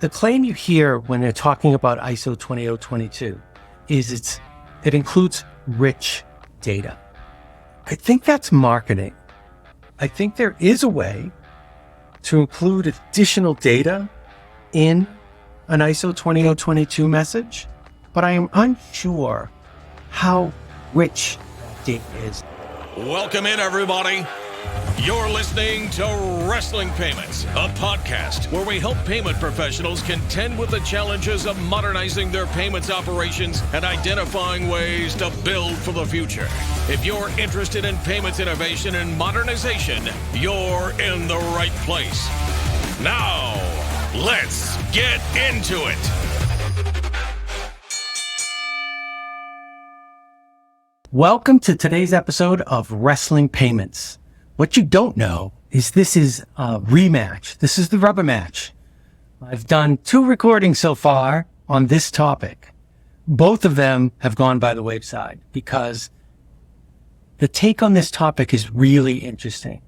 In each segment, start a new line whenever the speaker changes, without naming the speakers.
The claim you hear when they're talking about ISO 20022 is it includes rich data. I think that's marketing. I think there is a way to include additional data in an ISO 20022 message, but I am unsure how rich that data is.
Welcome in, everybody. You're listening to Wrestling Payments, a podcast where we help payment professionals contend with the challenges of modernizing their payments operations and identifying ways to build for the future. If you're interested in payments innovation and modernization, you're in the right place. Now, let's get into it.
Welcome to today's episode of Wrestling Payments. What you don't know is this is a rematch. This is the rubber match. I've done 2 recordings so far on this topic. Both of them have gone by the wayside because the take on this topic is really interesting.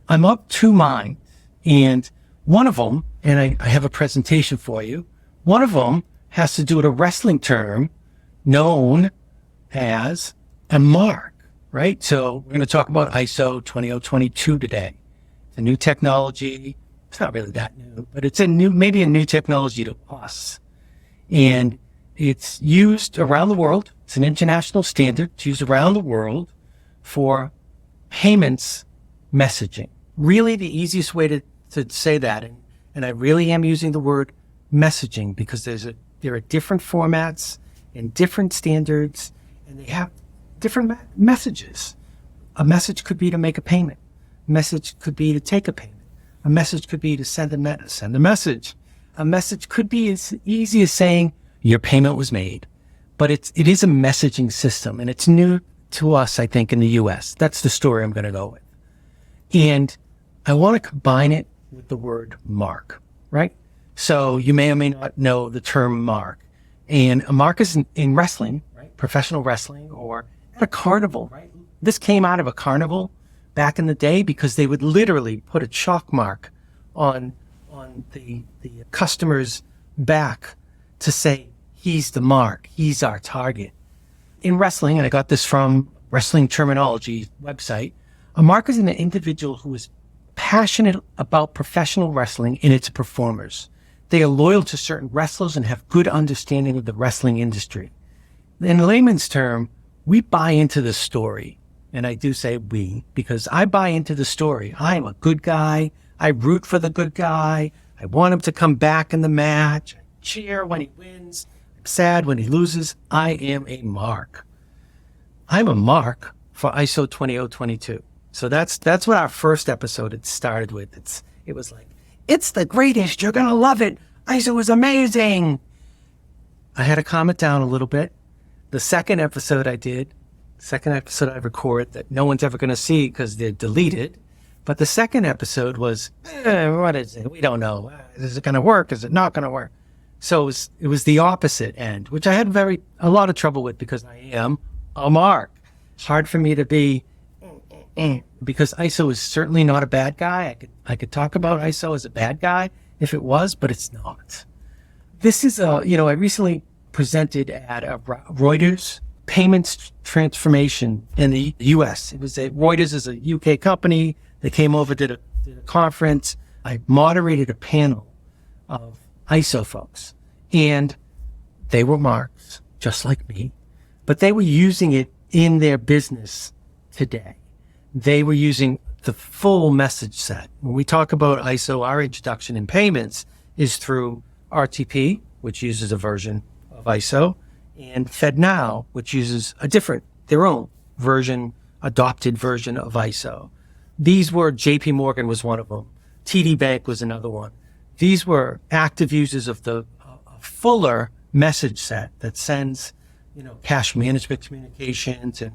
I'm up 2 minds, and one of them, and I have a presentation for you, one of them has to do with a wrestling term known as a mark. Right? So we're going to talk about ISO 20022 today. It's a new technology. It's not really that new, but it's maybe a new technology to us. And it's used around the world. It's an international standard. It's used around the world for payments messaging. Really the easiest way to say that. And I really am using the word messaging because there are different formats and different standards, and they have different messages. A message could be to make a payment. A message could be to take a payment. A message could be to send a message. A message could be as easy as saying your payment was made. But it is a messaging system, and it's new to us, I think, in the US. That's the story I'm going to go with. And I want to combine it with the word mark, right? So you may or may not know the term mark. And a mark is in wrestling, right? Professional wrestling, or at a carnival, right? This came out of a carnival back in the day because they would literally put a chalk mark on the customer's back to say, he's the mark, he's our target. In wrestling, and I got this from Wrestling Terminology website, a mark is an individual who is passionate about professional wrestling and its performers. They are loyal to certain wrestlers and have good understanding of the wrestling industry. In layman's term, we buy into the story, and I do say we, because I buy into the story. I am a good guy. I root for the good guy. I want him to come back in the match. I cheer when he wins. I'm sad when he loses. I am a mark. I'm a mark for ISO 20022. So that's what our first episode had started with. It was like, it's the greatest. You're going to love it. ISO is amazing. I had to calm it down a little bit. The second episode I record that no one's ever going to see because they're deleted. But the second episode was, what is it? We don't know. Is it going to work? Is it not going to work? So it was the opposite end, which I had a lot of trouble with because I am a mark. It's hard for me to be, because ISO is certainly not a bad guy. I could talk about ISO as a bad guy if it was, but it's not. This is I recently presented at a Reuters payments transformation in the US. Reuters is a UK company. They came over to the conference. I moderated a panel of ISO folks, and they were marks, just like me, but they were using it in their business today. They were using the full message set. When we talk about ISO, our introduction in payments is through RTP, which uses a version of ISO, and FedNow, which uses their own version, adopted version of ISO. These were, JP Morgan was one of them. TD Bank was another one. These were active users of the fuller message set that sends, cash management communications, and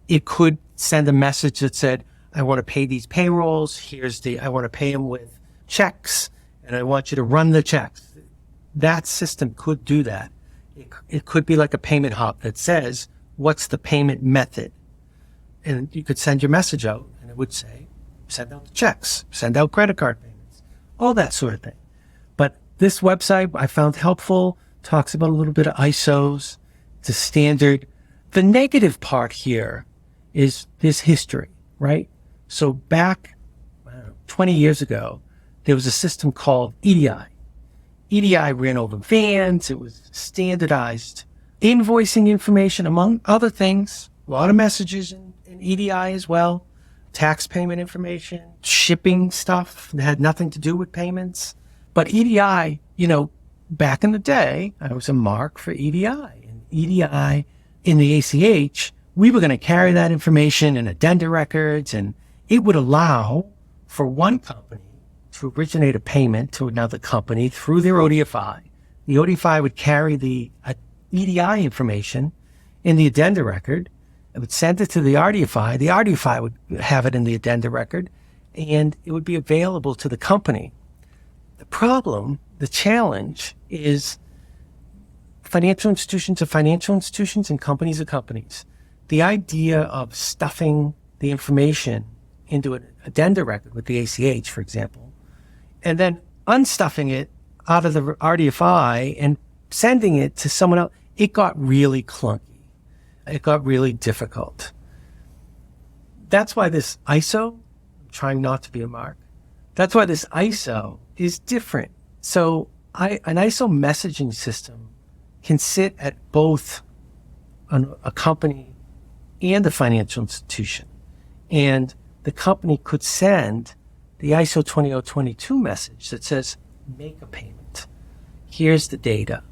it could send a message that said, I want to pay these payrolls. I want to pay them with checks, and I want you to run the checks. That system could do that. It could be like a payment hub that says, what's the payment method? And you could send your message out, and it would say, send out the checks, send out credit card payments, all that sort of thing. But this website I found helpful, talks about a little bit of ISOs. It's a standard. The negative part here is this history, right? So back 20 years ago, there was a system called EDI. EDI ran over vans. It was standardized invoicing information, among other things. A lot of messages in EDI as well. Tax payment information, shipping stuff that had nothing to do with payments. But EDI, back in the day, I was a mark for EDI. And EDI in the ACH, we were going to carry that information in addenda records, and it would allow for one company to originate a payment to another company through their ODFI. The ODFI would carry the EDI information in the addenda record. It would send it to the RDFI. The RDFI would have it in the addenda record, and it would be available to the company. The problem, the challenge, is financial institutions are financial institutions and companies are companies. The idea of stuffing the information into an addenda record with the ACH, for example, and then unstuffing it out of the RDFI and sending it to someone else, it got really clunky. It got really difficult. That's why this ISO, I'm trying not to be a mark, that's why this ISO is different. So an ISO messaging system can sit at both a company and a financial institution. And the company could send the ISO 20022 message that says, make a payment. Here's the data.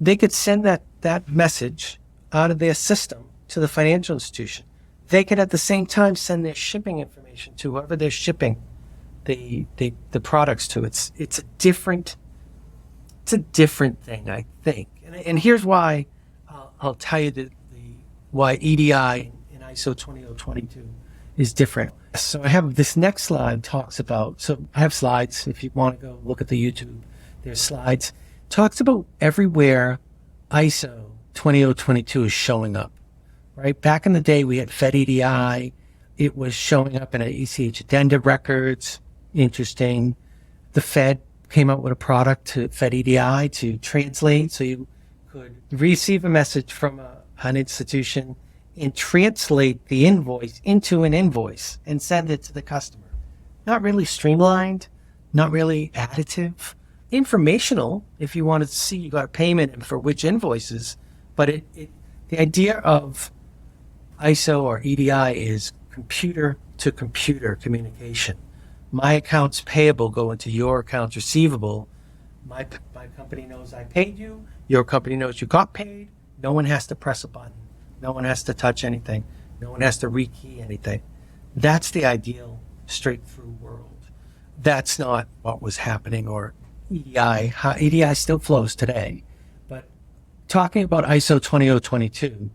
They could send that message out of their system to the financial institution. They could at the same time send their shipping information to whoever they're shipping the products to. It's a different thing, I think. And here's why I'll tell you why EDI in ISO 20022 is different. So I have this next slide talks about, so I have slides. If you want to go look at the YouTube, there's slides. Talks about everywhere ISO 20022 is showing up, right? Back in the day, we had Fed EDI. It was showing up in ACH addenda records. Interesting. The Fed came out with a product to Fed EDI to translate, so you could receive a message from an institution and translate the invoice into an invoice and send it to the customer. Not really streamlined, not really additive. Informational, if you wanted to see you got a payment and for which invoices, but the idea of ISO or EDI is computer to computer communication. My accounts payable go into your accounts receivable. My company knows I paid you. Your company knows you got paid. No one has to press a button. No one has to touch anything. No one has to rekey anything. That's the ideal straight-through world. That's not what was happening, or EDI. EDI still flows today. But talking about ISO 20022,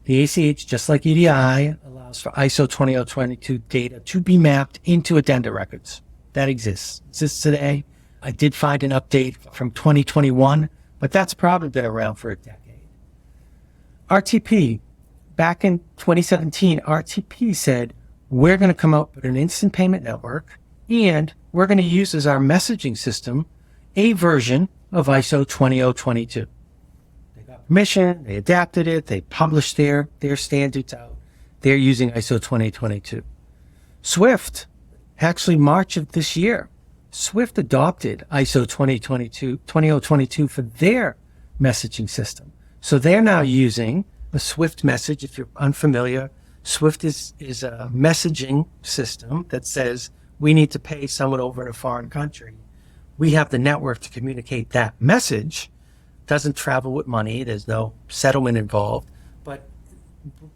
the ACH, just like EDI, allows for ISO 20022 data to be mapped into addenda records. That exists today. I did find an update from 2021, but that's probably been around for a decade. RTP, back in 2017, RTP said, we're going to come out with an instant payment network, and we're going to use as our messaging system a version of ISO 20022. They got permission, they adapted it, they published their standards out. They're using ISO 2022. Swift, actually March of this year, Swift adopted ISO 20022 for their messaging system. So they're now using a Swift message. If you're unfamiliar, Swift is a messaging system that says we need to pay someone over in a foreign country. We have the network to communicate that message. Doesn't travel with money. There's no settlement involved. But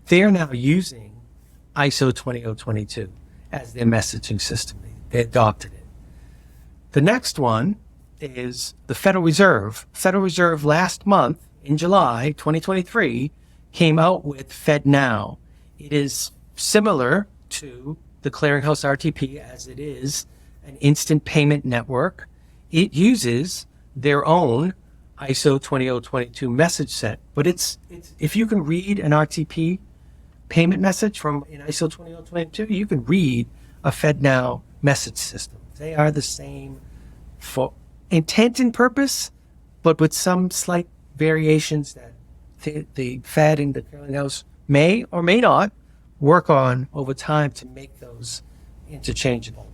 they're now using ISO 20022 as their messaging system. They adopted it. The next one is the Federal Reserve. Federal Reserve last month, in July 2023, came out with FedNow. It is similar to the Clearinghouse RTP as it is an instant payment network. It uses their own ISO 20022 message set, but it's if you can read an RTP payment message from an ISO 20022, you can read a FedNow message system. They are the same for intent and purpose, but with some slight variations that the Fed and the clearinghouse may or may not work on over time to make those interchangeable.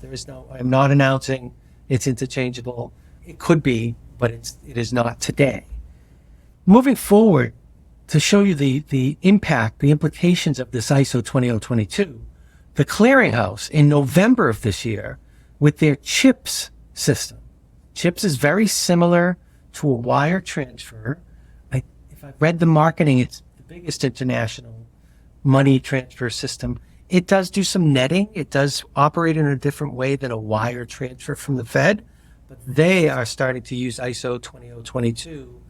I'm not announcing it's interchangeable. It could be, but it is not today. Moving forward, to show you the impact, the implications of this ISO 20022, the clearinghouse in November of this year with their CHIPS system. CHIPS is very similar to a wire transfer. If I've read the marketing, it's the biggest international money transfer system. It does do some netting. It does operate in a different way than a wire transfer from the Fed, but they are starting to use ISO 20022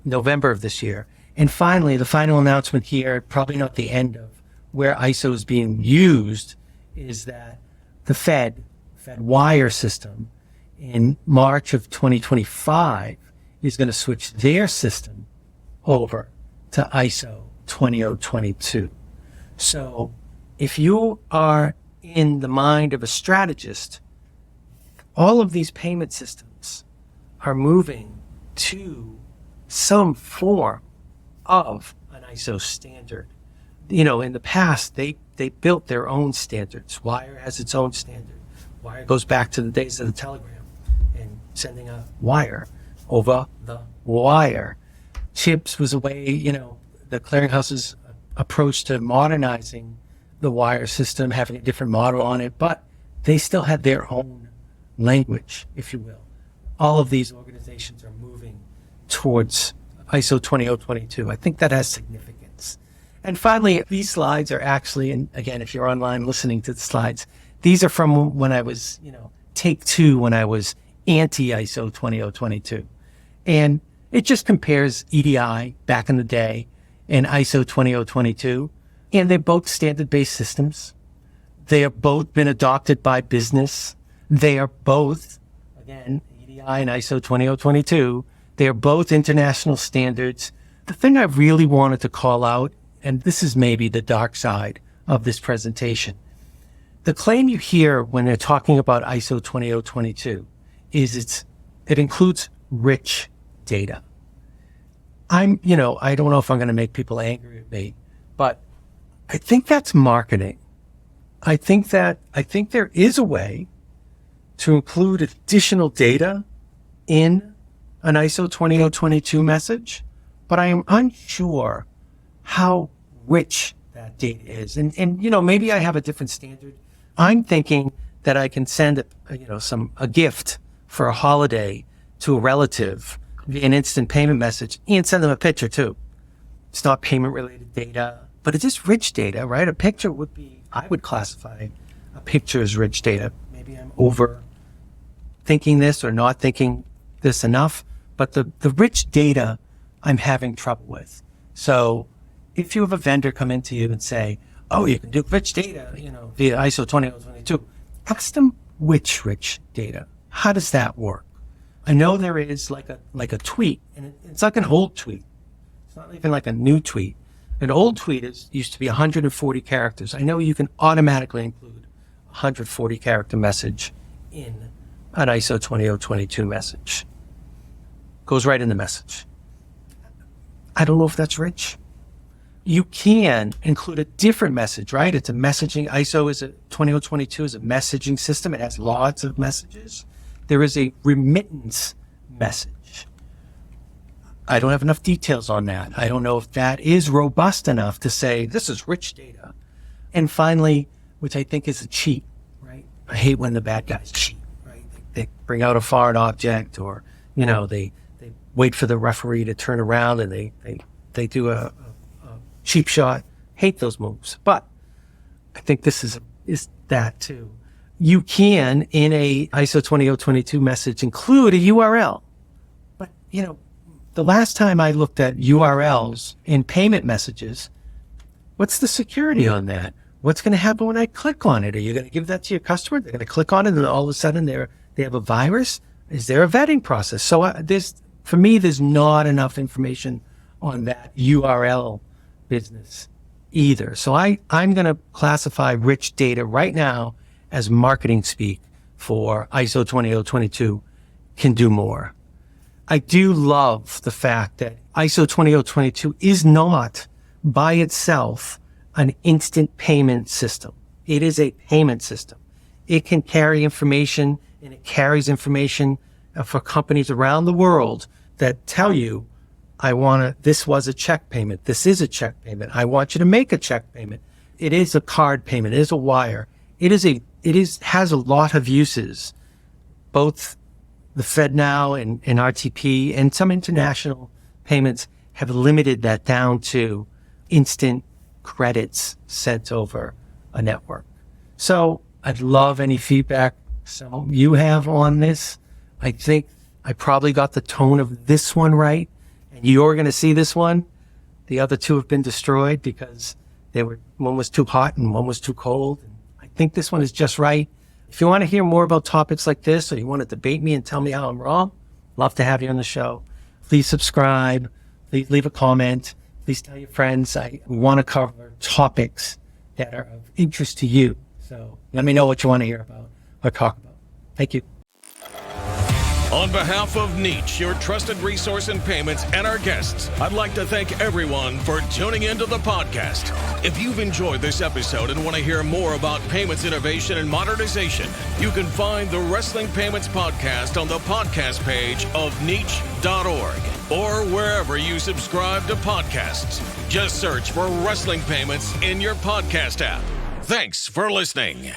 November of this year. And finally, the final announcement here, probably not the end of where ISO is being used, is that the Fed wire system in March of 2025 is going to switch their system over to ISO 20022. So if you are in the mind of a strategist, all of these payment systems are moving to some form of an ISO standard. You know, in the past, they built their own standards. Wire has its own standard. Wire goes back to the days of the telegram and sending a wire over the wire. CHIPS was a way, the clearinghouse's approach to modernizing the wire system, having a different model on it, but they still had their own language, if you will. All of these organizations are moving towards ISO 20022. I think that has significance. And finally, these slides are actually, and again, if you're online listening to the slides, these are from when I was, take two, when I was anti-ISO 20022. And it just compares EDI back in the day and ISO 20022. And they're both standard-based systems. They have both been adopted by business. They are both, again, EDI and ISO 20022. They are both international standards. The thing I really wanted to call out, and this is maybe the dark side of this presentation, the claim you hear when they're talking about ISO 20022 is it includes rich data. I don't know if I'm going to make people angry at me, but I think that's marketing. I think there is a way to include additional data in an ISO 20022 message, but I am unsure how rich that data is. And maybe I have a different standard. I'm thinking that I can send a gift for a holiday to a relative via an instant payment message and send them a picture too. It's not payment related data, but it is rich data, right? A picture I would classify a picture as rich data. Maybe I'm over thinking this or not thinking this enough, but the rich data I'm having trouble with. So if you have a vendor come into you and say, oh, you can do rich data, via ISO 20022, ask them which rich data. How does that work? I know there is like a tweet, and it's like an old tweet. It's not even like a new tweet. An old tweet used to be 140 characters. I know you can automatically include a 140 character message in an ISO 20022 message. Goes right in the message. I don't know if that's rich. You can include a different message, right? It's a messaging. ISO 20022 is a messaging system. It has lots of messages. There is a remittance message. I don't have enough details on that. I don't know if that is robust enough to say this is rich data. And finally, which I think is a cheat, right? I hate when the bad guys cheat, right? They bring out a foreign object, or they wait for the referee to turn around and they do a cheap shot. Hate those moves. But I think this is that too. You can, in a ISO 20022 message, include a URL. But, the last time I looked at URLs in payment messages, what's the security on that? What's going to happen when I click on it? Are you going to give that to your customer? They're going to click on it and all of a sudden they have a virus? Is there a vetting process? So for me, there's not enough information on that URL business either. So I'm going to classify rich data right now as marketing speak for ISO 20022 can do more. I do love the fact that ISO 20022 is not by itself an instant payment system. It is a payment system. It can carry information, and it carries information for companies around the world that tell you, this was a check payment. This is a check payment. I want you to make a check payment. It is a card payment. It is a wire. Has a lot of uses, both the FedNow and RTP and some international payments have limited that down to instant credits sent over a network. So I'd love any feedback you have on this. I think I probably got the tone of this one right, and you're going to see this one. The other two have been destroyed because one was too hot and one was too cold. And I think this one is just right. If you want to hear more about topics like this, or you want to debate me and tell me how I'm wrong, love to have you on the show. Please subscribe. Please leave a comment. Please tell your friends. I want to cover topics that are of interest to you. So let me know what you want to hear about or talk about. Thank you.
On behalf of NEACH, your trusted resource in payments, and our guests, I'd like to thank everyone for tuning into the podcast. If you've enjoyed this episode and want to hear more about payments innovation and modernization, you can find the Wrestling Payments Podcast on the podcast page of NEACH.org or wherever you subscribe to podcasts. Just search for Wrestling Payments in your podcast app. Thanks for listening.